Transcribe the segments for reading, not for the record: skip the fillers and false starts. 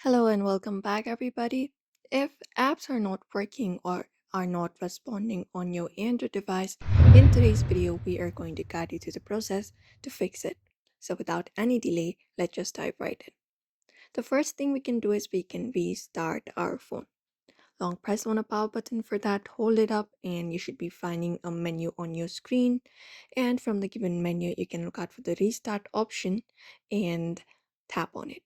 Hello and welcome back, everybody. If apps are not working or are not responding on your Android device, in today's video, we are going to guide you through the process to fix it. So, without any delay, let's just dive right in. The first thing we can do is we can restart our phone. Long press on a power button for that, hold it up, and you should be finding a menu on your screen. And from the given menu, you can look out for the restart option and tap on it.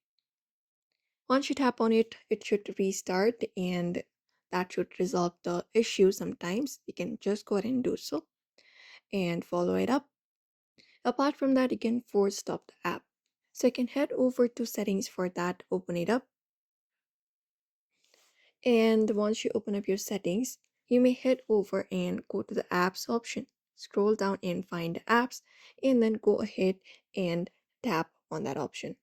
Once you tap on it, it should restart and that should resolve the issue sometimes. You can just go ahead and do so and follow it up. Apart from that, you can force stop the app. So you can head over to settings for that, open it up. And once you open up your settings, you may head over and go to the apps option. Scroll down and find the apps and then go ahead and tap on that option.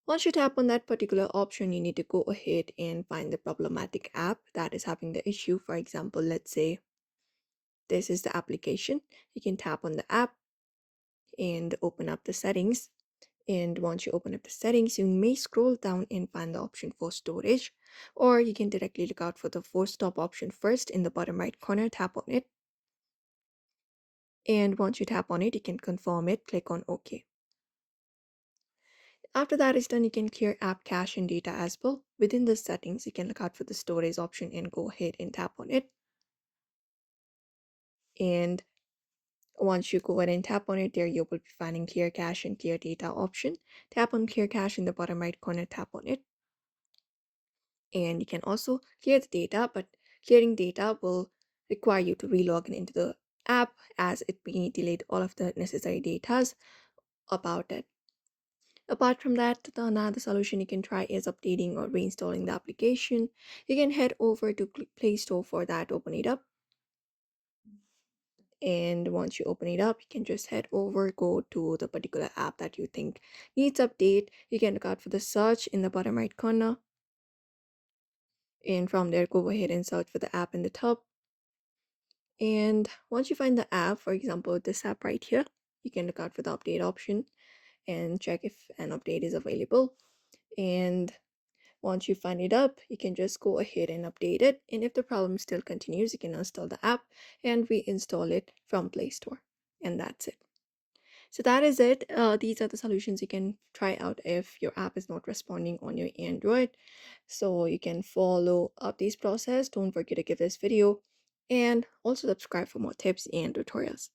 Once you tap on that particular option, you need to go ahead and find the problematic app that is having the issue. For example, let's say this is the application. You can tap on the app and open up the settings. And once you open up the settings, you may scroll down and find the option for storage, or you can directly look out for the force stop option first in the bottom right corner, tap on it. And once you tap on it, you can confirm it, click on OK. After that is done, you can clear app cache and data as well. Within the settings, you can look out for the storage option and go ahead and tap on it. And once you go ahead and tap on it, there you will be finding clear cache and clear data option. Tap on clear cache in the bottom right corner, tap on it. And you can also clear the data, but clearing data will require you to relog in into the app as it may delete all of the necessary data about it. Apart from that, another solution you can try is updating or reinstalling the application. You can head over to Play Store for that, open it up. And once you open it up, you can just head over, go to the particular app that you think needs update. You can look out for the search in the bottom right corner. And from there, go ahead and search for the app in the top. And once you find the app, for example, this app right here, you can look out for the update option and check if an update is available. And once you find it up, you can just go ahead and update it. And if the problem still continues, you can uninstall the app and reinstall it from Play Store. And that's it. So that is it. These are the solutions you can try out if your app is not responding on your Android. So you can follow up this process. Don't forget to give this video and also subscribe for more tips and tutorials.